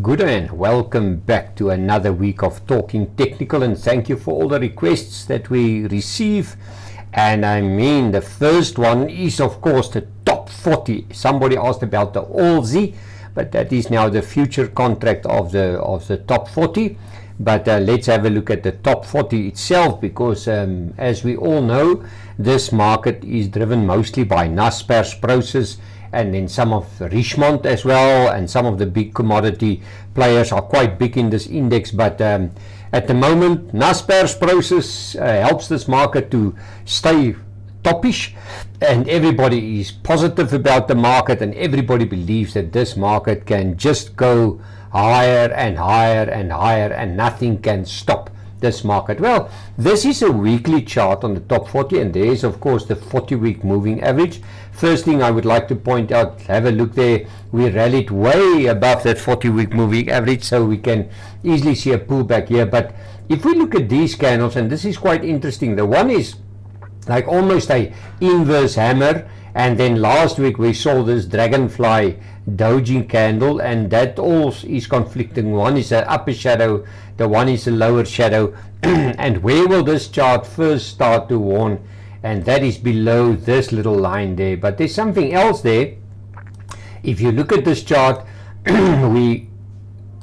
Good and welcome back to another week of Talking Technical, and thank you for all the requests that we receive. And I mean, the first one is of course the top 40. Somebody asked about the Aussie, but that is now the future contract of the top 40. But let's have a look at the top 40 itself, because as we all know, this market is driven mostly by Naspers process, and then some of Richmond as well, and some of the big commodity players are quite big in this index. But at the moment, Naspers process helps this market to stay toppish, and everybody is positive about the market, and everybody believes that this market can just go higher and higher and higher, and nothing can stop this market. Well, this is a weekly chart on the top 40, and there is of course the 40-week moving average. First thing I would like to point out, have a look there, we rallied way above that 40-week moving average, so we can easily see a pullback here. But if we look at these candles, and this is quite interesting, the one is like almost a inverse hammer, and then last week we saw this dragonfly dodging candle, and that all is conflicting. One is an upper shadow, the one is a lower shadow. And where will this chart first start to warn? And that is below this little line there. But there's something else there. If you look at this chart, we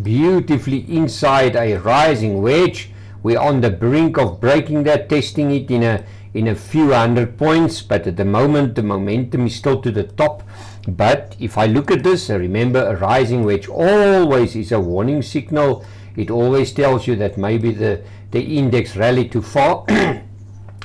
beautifully inside a rising wedge. We're on the brink of breaking that, testing it in a few hundred points, but at the moment the momentum is still to the top. But if I look at this, remember, a rising wedge always is a warning signal. It always tells you that maybe the index rallied too far.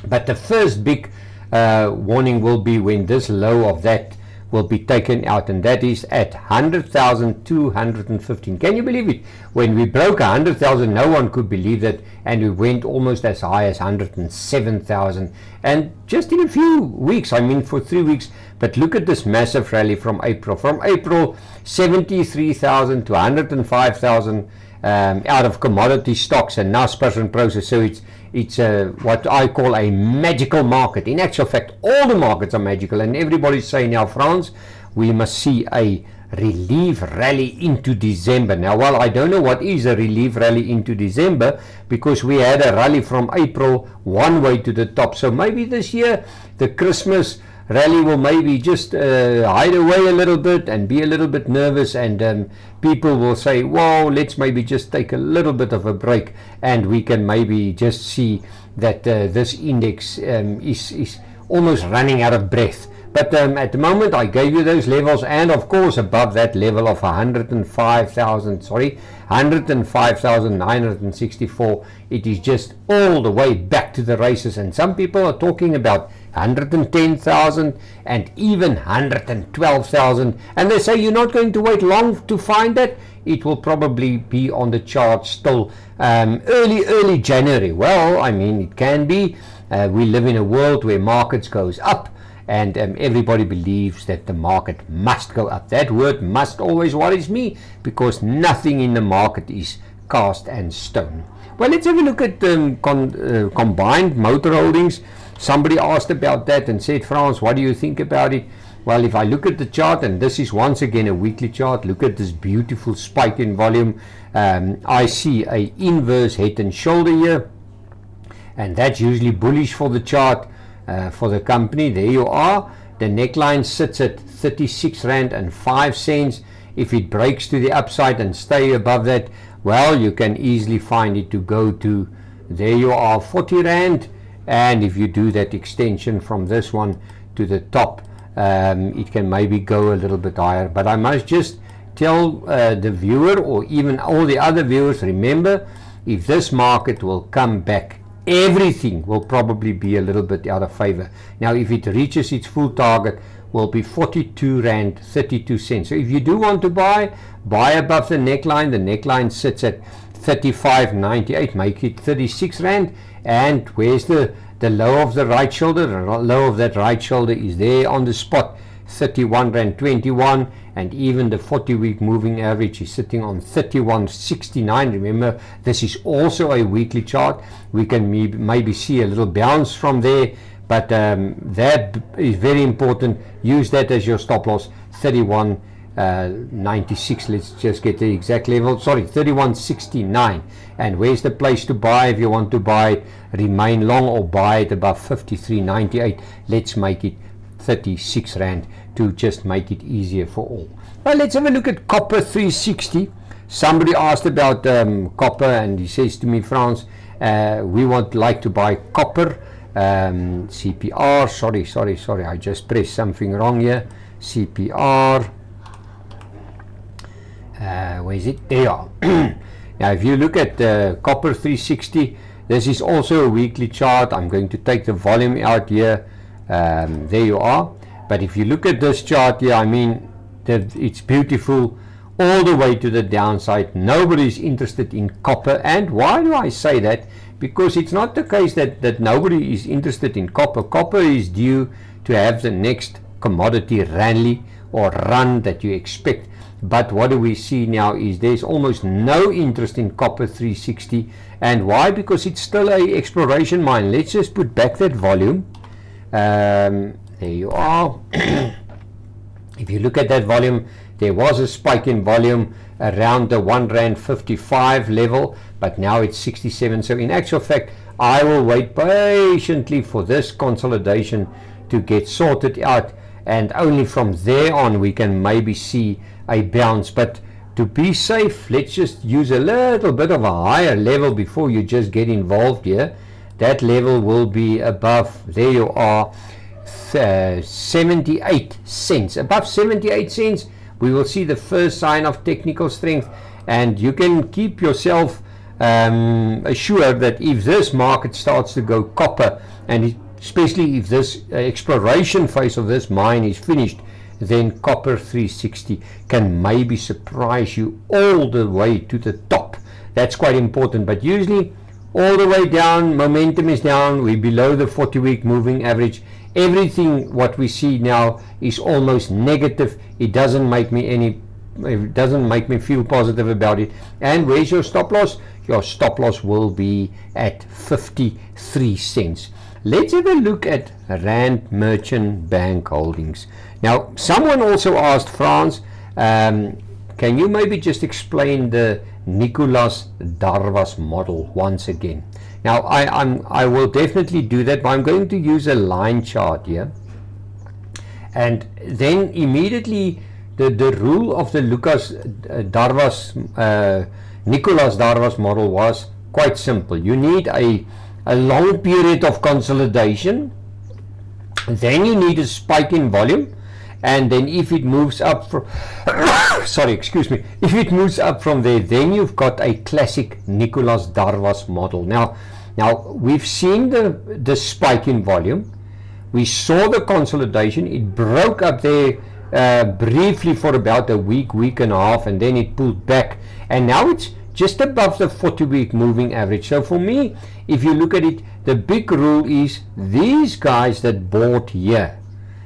But the first big warning will be when this low of that will be taken out, and that is at 100,215. Can you believe it? When we broke 100,000, no one could believe that, and we went almost as high as 107,000, and just in a few weeks, I mean for 3 weeks. But look at this massive rally from April 73,000 to 105,000 out of commodity stocks and Naspers and process. So it's what I call a magical market. In actual fact, all the markets are magical, and everybody's saying now, France, we must see a relief rally into December. Now, well, I don't know what is a relief rally into December, because we had a rally from April one way to the top. So maybe this year the Christmas rally will maybe just hide away a little bit and be a little bit nervous, and people will say, whoa, let's maybe just take a little bit of a break, and we can maybe just see that this index is almost running out of breath. But at the moment, I gave you those levels, and of course above that level of 105,964, it is just all the way back to the races. And some people are talking about 110,000 and even 112,000, and they say you're not going to wait long to find that. It will probably be on the chart still early January. Well, I mean, it can be. We live in a world where markets goes up, and everybody believes that the market must go up. That word must always worries me, because nothing in the market is cast and stone. Well, let's have a look at combined motor holdings. Somebody asked about that and said, France, what do you think about it? Well, if I look at the chart, and this is once again a weekly chart, look at this beautiful spike in volume. I see a inverse head and shoulder here, and that's usually bullish for the chart. For the company, there you are. The neckline sits at 36 Rand and 5 cents. If it breaks to the upside and stay above that, well, you can easily find it to go to, there you are, 40 Rand. And if you do that extension from this one to the top, it can maybe go a little bit higher. But I must just tell the viewer, or even all the other viewers, remember, if this market will come back, everything will probably be a little bit out of favor. Now, if it reaches its full target, will be 42 Rand 32 cents. So if you do want to buy above the neckline. The neckline sits at 35.98, make it 36 Rand. And where's the low of the right shoulder? The low of that right shoulder is there on the spot, 31 Rand 21, and even the 40-week moving average is sitting on 31.69. Remember, this is also a weekly chart. We can maybe see a little bounce from there, but that is very important. Use that as your stop loss, 31 96. Let's just get the exact level. Sorry, 31.69. And where's the place to buy if you want to buy, remain long or buy it above 53.98? Let's make it 36 Rand to just make it easier for all. Well, let's have a look at copper360. Somebody asked about copper, and he says to me, Frans, we would like to buy copper. CPR, sorry, I just pressed something wrong here. CPR, where is it? There you are. Now if you look at copper360, this is also a weekly chart. I'm going to take the volume out here. There you are. But if you look at this chart here, I mean, it's beautiful all the way to the downside. Nobody's interested in copper. And why do I say that? Because it's not the case that nobody is interested in copper. Copper is due to have the next commodity rally or run that you expect. But what do we see now is there's almost no interest in copper360. And why? Because it's still a exploration mine. Let's just put back that volume. There you are. If you look at that volume, there was a spike in volume around the 1 Rand 55 level, but now it's 67. So in actual fact, I will wait patiently for this consolidation to get sorted out, and only from there on we can maybe see a bounce. But to be safe, let's just use a little bit of a higher level before you just get involved here. That level will be above, there you are, 78 cents. Above 78 cents, we will see the first sign of technical strength, and you can keep yourself assured that if this market starts to go copper, and especially if this exploration phase of this mine is finished, then copper360 can maybe surprise you all the way to the top. That's quite important. But usually all the way down, momentum is down, we're below the 40-week moving average. Everything what we see now is almost negative. It doesn't make me feel positive about it. And where's your stop loss? Your stop loss will be at 53 cents. Let's have a look at Rand Merchant Bank holdings. Now, someone also asked, Frans, can you maybe just explain the Nicolas Darvas model once again? Now, I will definitely do that, but I'm going to use a line chart here. And then immediately the rule of the Nicolas Darvas model was quite simple. You need a long period of consolidation, then you need a spike in volume, and then if it moves up from if it moves up from there, then you've got a classic Nicolas Darvas model. Now we've seen the spike in volume, we saw the consolidation, it broke up there briefly for about a week and a half, and then it pulled back, and now it's just above the 40-week moving average. So for me, if you look at it, the big rule is these guys that bought here,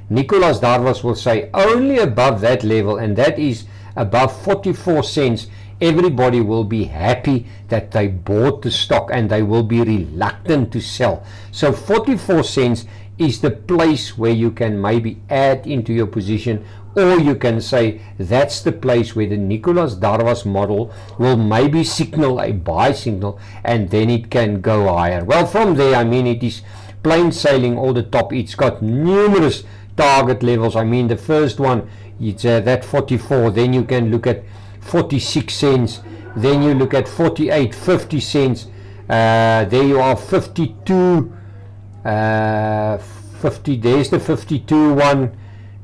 Nicolas Darvas will say only above that level, and that is above 44 cents, everybody will be happy that they bought the stock, and they will be reluctant to sell. So 44 cents is the place where you can maybe add into your position, or you can say that's the place where the Nicolas Darvas model will maybe signal a buy signal, and then it can go higher. Well, from there, I mean, it is plain sailing all the top. It's got numerous target levels. I mean, the first one, it's that 44, then you can look at 46 cents, then you look at 48, 50 cents, there you are, 52, 50, there's the 52 one,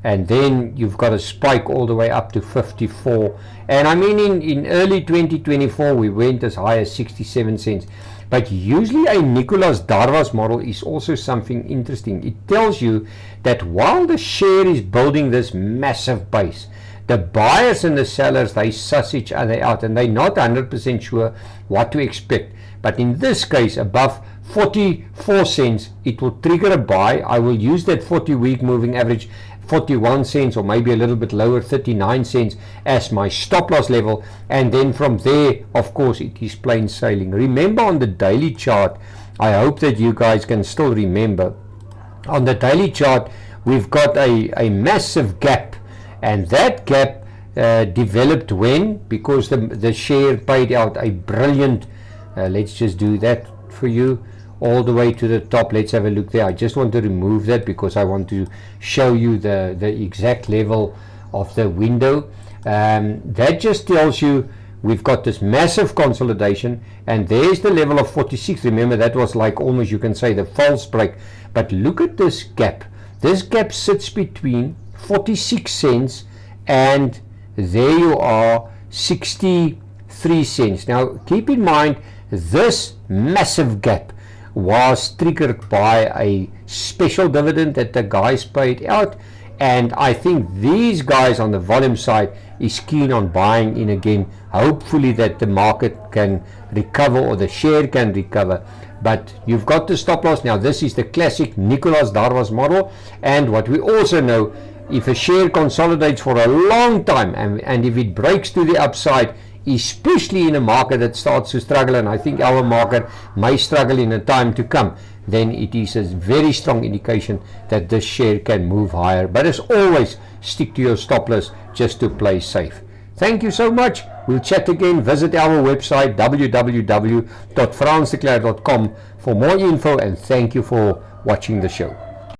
and then you've got a spike all the way up to 54. And I mean, in early 2024 we went as high as 67 cents. But usually a Nicolas Darvas model is also something interesting. It tells you that while the share is building this massive base, the buyers and the sellers, they suss each other out, and they're not 100% sure what to expect. But in this case, above 44 cents, it will trigger a buy. I will use that 40-week moving average, 41 cents, or maybe a little bit lower, 39 cents, as my stop loss level. And then from there, of course, it is plain sailing. Remember, on the daily chart, I hope that you guys can still remember, on the daily chart, we've got a massive gap. And that gap, developed when? Because the share paid out a brilliant, let's just do that for you, all the way to the top. Let's have a look there. I just want to remove that because I want to show you the exact level of the window. That just tells you we've got this massive consolidation, and there's the level of 46. Remember, that was like almost, you can say, the false break. But look at this gap. This gap sits between 46 cents and there you are, 63 cents. Now keep in mind, this massive gap was triggered by a special dividend that the guys paid out, and I think these guys on the volume side is keen on buying in again, hopefully that the market can recover or the share can recover. But you've got the stop loss. Now this is the classic Nicolas Darvas model, and what we also know, if a share consolidates for a long time and if it breaks to the upside, especially in a market that starts to struggle, and I think our market may struggle in a time to come, then it is a very strong indication that this share can move higher. But as always, stick to your stop loss just to play safe. Thank you so much. We'll chat again. Visit our website www.fransdeklerk.com for more info, and thank you for watching the show.